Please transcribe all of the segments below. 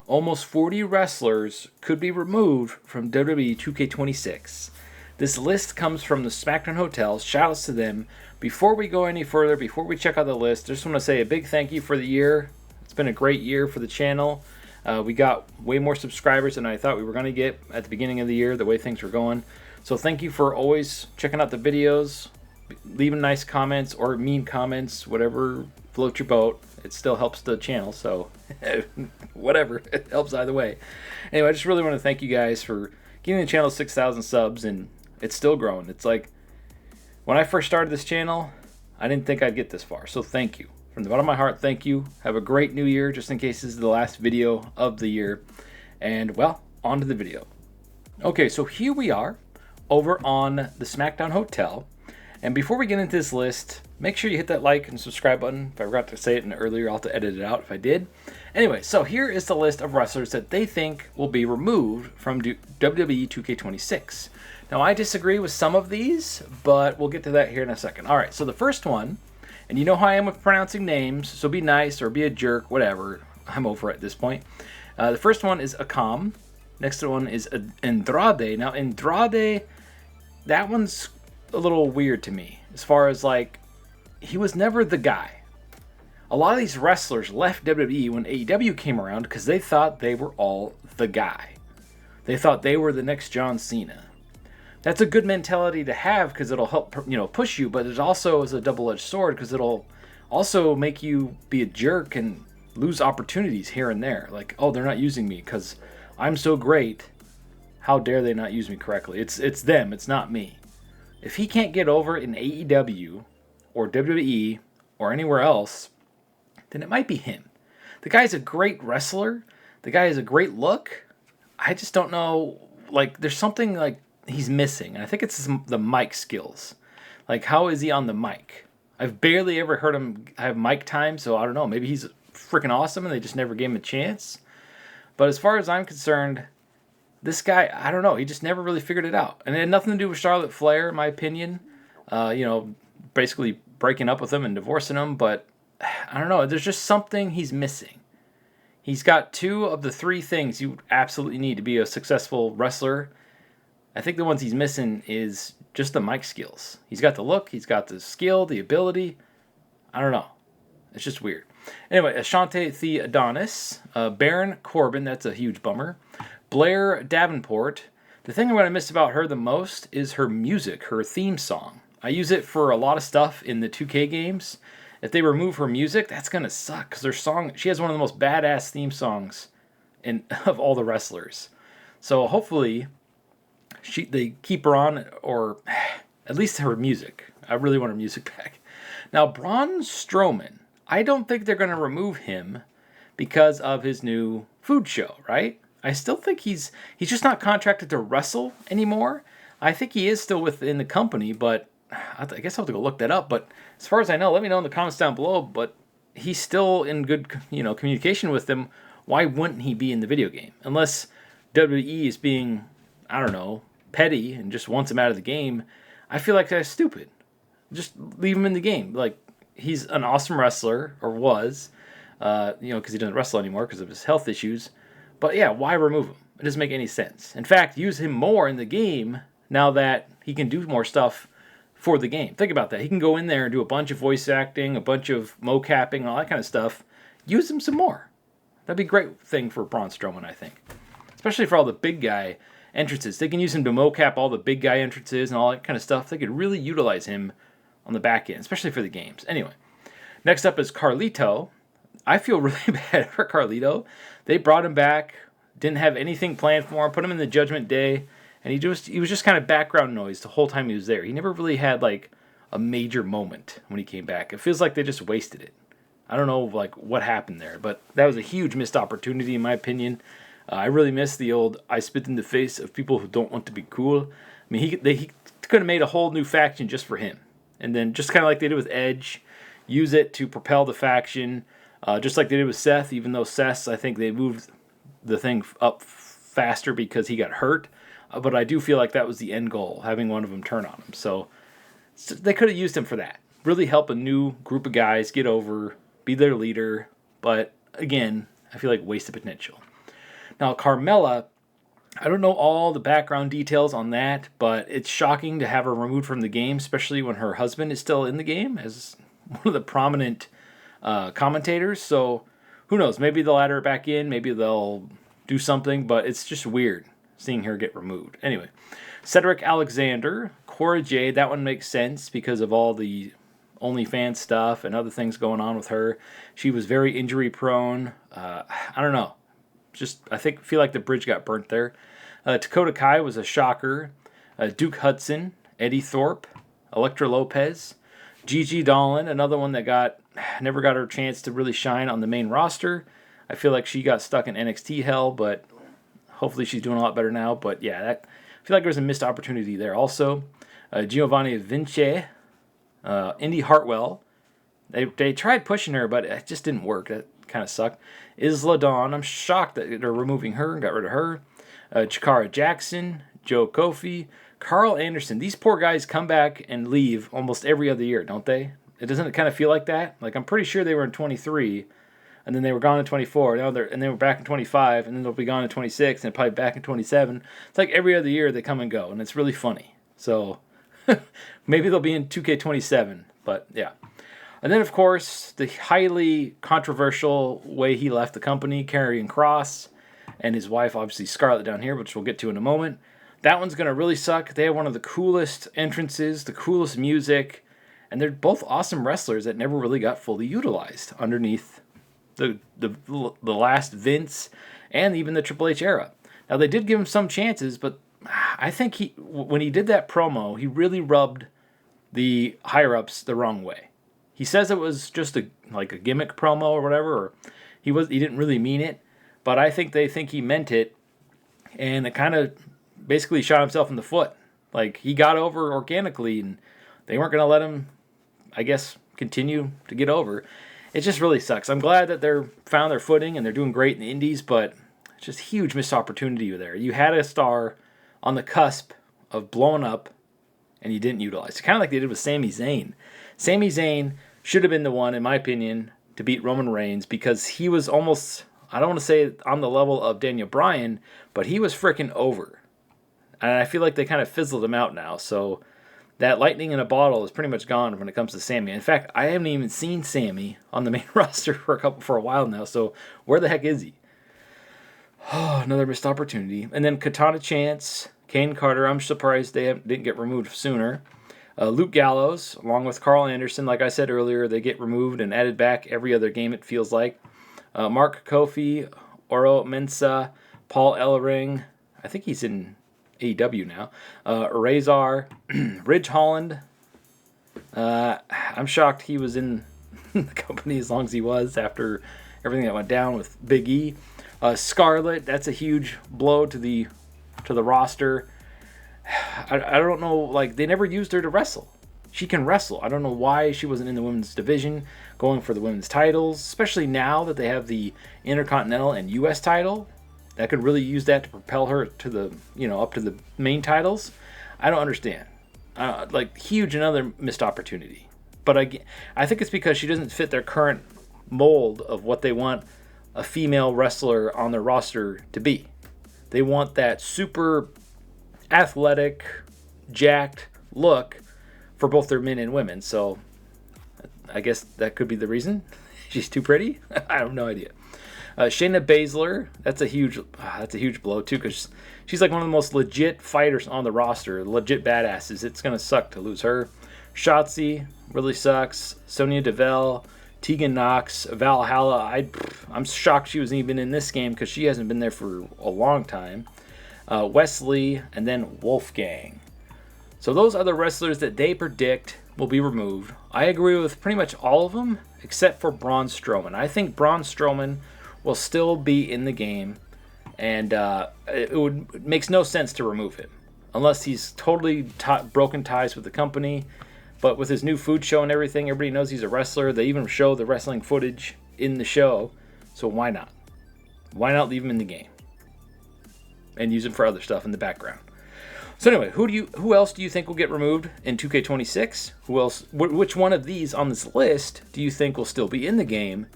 almost 40 wrestlers could be removed from WWE 2K26. This list comes from the SmackDown Hotels. Shout outs to them. Before we go any further, before we check out the list, I just want to say a big thank you for the year. It's been a great year for the channel. We got way more subscribers than I thought we were going to get at the beginning of the year, the way things were going. So thank you for always checking out the videos, leaving nice comments or mean comments, whatever floats your boat. It still helps the channel, so whatever. It helps either way. Anyway, I just really want to thank you guys for getting the channel 6,000 subs, and it's still growing. It's like, when I first started this channel, I didn't think I'd get this far, so thank you. From the bottom of my heart, thank you. Have a great new year, just in case this is the last video of the year. And, well, on to the video. Okay, so here we are over on the SmackDown Hotel. And before we get into this list, make sure you hit that like and subscribe button. If I forgot to say it earlier, I'll have to edit it out if I did. Anyway, so here is the list of wrestlers that they think will be removed from WWE 2K26. Now, I disagree with some of these, but we'll get to that here in a second. All right, so the first one, and you know how I am with pronouncing names, so be nice or be a jerk, whatever. I'm over at this point. The first one is Akam. Next one is Andrade. Now, Andrade, that one's a little weird to me, as far as, like, he was never the guy. A lot of these wrestlers left WWE when AEW came around because they thought they were all the guy. They thought they were the next John Cena. That's a good mentality to have because it'll help, push you, but it also is a double-edged sword because it'll also make you be a jerk and lose opportunities here and there. Like, oh, they're not using me because I'm so great. How dare they not use me correctly? It's them. It's not me. If he can't get over in AEW or WWE or anywhere else, then it might be him. The guy's a great wrestler. The guy has a great look. I just don't know. Like, there's something like he's missing. And I think it's the mic skills. Like, how is he on the mic? I've barely ever heard him have mic time, so I don't know. Maybe he's freaking awesome and they just never gave him a chance. But as far as I'm concerned, this guy, I don't know. He just never really figured it out. And it had nothing to do with Charlotte Flair, in my opinion. Basically breaking up with him and divorcing him. But I don't know. There's just something he's missing. He's got 2 of the 3 things you absolutely need to be a successful wrestler. I think the ones he's missing is just the mic skills. He's got the look. He's got the skill, the ability. I don't know. It's just weird. Anyway, Ashante The Adonis. Baron Corbin. That's a huge bummer. Blair Davenport. The thing I'm going to miss about her the most is her music, her theme song. I use it for a lot of stuff in the 2K games. If they remove her music, that's going to suck because she has one of the most badass theme songs of all the wrestlers. So hopefully they keep her on, or at least her music. I really want her music back. Now, Braun Strowman, I don't think they're going to remove him because of his new food show, right? I still think he's just not contracted to wrestle anymore. I think he is still within the company, but I guess I'll have to go look that up. But as far as I know, let me know in the comments down below. But he's still in good, communication with them. Why wouldn't he be in the video game? Unless WWE is being, I don't know, petty and just wants him out of the game. I feel like that's stupid. Just leave him in the game. Like, he's an awesome wrestler, or was, because he doesn't wrestle anymore because of his health issues. But yeah, why remove him? It doesn't make any sense. In fact, use him more in the game now that he can do more stuff for the game. Think about that. He can go in there and do a bunch of voice acting, a bunch of mocapping, all that kind of stuff. Use him some more. That'd be a great thing for Braun Strowman, I think. Especially for all the big guy entrances. They can use him to mocap all the big guy entrances and all that kind of stuff. They could really utilize him on the back end, especially for the games. Anyway, next up is Carlito. I feel really bad for Carlito. They brought him back, didn't have anything planned for him, put him in the Judgment Day, and he was just kind of background noise the whole time he was there. He never really had like a major moment when he came back. It feels like they just wasted it. I don't know like what happened there, but that was a huge missed opportunity in my opinion. I really miss the old I spit in the face of people who don't want to be cool. I mean, he could have made a whole new faction just for him. And then just kind of like they did with Edge, use it to propel the faction. Just like they did with Seth, even though Seth, I think they moved the thing up faster because he got hurt. But I do feel like that was the end goal, having one of them turn on him. So they could have used him for that. Really help a new group of guys get over, be their leader. But again, I feel like wasted potential. Now, Carmella, I don't know all the background details on that, but it's shocking to have her removed from the game, especially when her husband is still in the game as one of the prominent commentators. So who knows? Maybe they'll add her back in. Maybe they'll do something, but it's just weird seeing her get removed. Anyway, Cedric Alexander, Cora Jade, that one makes sense because of all the OnlyFans stuff and other things going on with her. She was very injury prone. I don't know. Feel like the bridge got burnt there. Dakota Kai was a shocker. Duke Hudson, Eddie Thorpe, Elektra Lopez, Gigi Dolan, another one that never got her chance to really shine on the main roster. I feel like she got stuck in NXT hell, but hopefully she's doing a lot better now. But yeah, I feel like there was a missed opportunity there. Also, Giovanni Vinci, Indy Hartwell. They tried pushing her, but it just didn't work. That kind of sucked. Isla Dawn, I'm shocked that they're removing her and got rid of her. Chikara Jackson, Joe Kofi, Carl Anderson. These poor guys come back and leave almost every other year, don't they? Doesn't it kind of feel like that? Like, I'm pretty sure they were in 23, and then they were gone in 24, and they were back in 25, and then they'll be gone in 26, and probably back in 27. It's like every other year they come and go, and it's really funny. So maybe they'll be in 2K27, but yeah. And then, of course, the highly controversial way he left the company, Karrion Kross, and his wife, obviously Scarlett down here, which we'll get to in a moment. That one's going to really suck. They have one of the coolest entrances, the coolest music, and they're both awesome wrestlers that never really got fully utilized underneath the last Vince and even the Triple H era. Now, they did give him some chances, but I think when he did that promo, he really rubbed the higher-ups the wrong way. He says it was just a gimmick promo or whatever, or he didn't really mean it, but I think they think he meant it, and it kind of basically shot himself in the foot. Like, he got over organically, and they weren't going to let him, I guess, continue to get over. It just really sucks. I'm glad that they're found their footing and they're doing great in the indies, but it's just huge missed opportunity there. You had a star on the cusp of blowing up, and you didn't utilize it. Kind of like they did with Sami Zayn. Sami Zayn should have been the one, in my opinion, to beat Roman Reigns because he was almost, I don't want to say on the level of Daniel Bryan, but he was freaking over. And I feel like they kind of fizzled him out now. So that lightning in a bottle is pretty much gone when it comes to Sami. In fact, I haven't even seen Sami on the main roster for a while now. So where the heck is he? Oh, another missed opportunity. And then Katana Chance, Kane Carter. I'm surprised they didn't get removed sooner. Luke Gallows, along with Carl Anderson, like I said earlier, they get removed and added back every other game, it feels like. Mark Kofi, Oro Mensah, Paul Ellering, I think he's in AEW now. Razor, Ridge Holland. I'm shocked he was in the company as long as he was after everything that went down with Big E. Scarlett, that's a huge blow to the roster. I don't know, like, they never used her to wrestle. She can wrestle. I don't know why she wasn't in the women's division going for the women's titles, especially now that they have the Intercontinental and U.S. title. That could really use that to propel her to the, up to the main titles. I don't understand. Huge another missed opportunity. But I think it's because she doesn't fit their current mold of what they want a female wrestler on their roster to be. They want that super athletic, jacked look for both their men and women. So I guess that could be the reason. She's too pretty? I have no idea. Shayna Baszler, that's a huge blow too, because she's like one of the most legit fighters on the roster, legit badasses. It's gonna suck to lose her. Shotzi really sucks. Sonya Deville, Tegan Knox, Valhalla. I'm shocked she was even in this game because she hasn't been there for a long time. Wesley, and then Wolfgang. So those are the wrestlers that they predict will be removed. I agree with pretty much all of them except for Braun Strowman. I think Braun Strowman will still be in the game, and it makes no sense to remove him unless he's totally broken ties with the company. But with his new food show and everything, everybody knows he's a wrestler. They even show the wrestling footage in the show, so why not? Why not leave him in the game and use him for other stuff in the background? So anyway, who else do you think will get removed in 2K26? Who else? Which one of these on this list do you think will still be in the game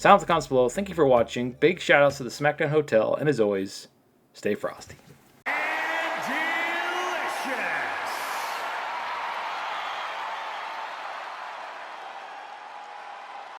Sound in the comments below. Thank you for watching. Big shout outs to the SmackDown Hotel. And as always, stay frosty.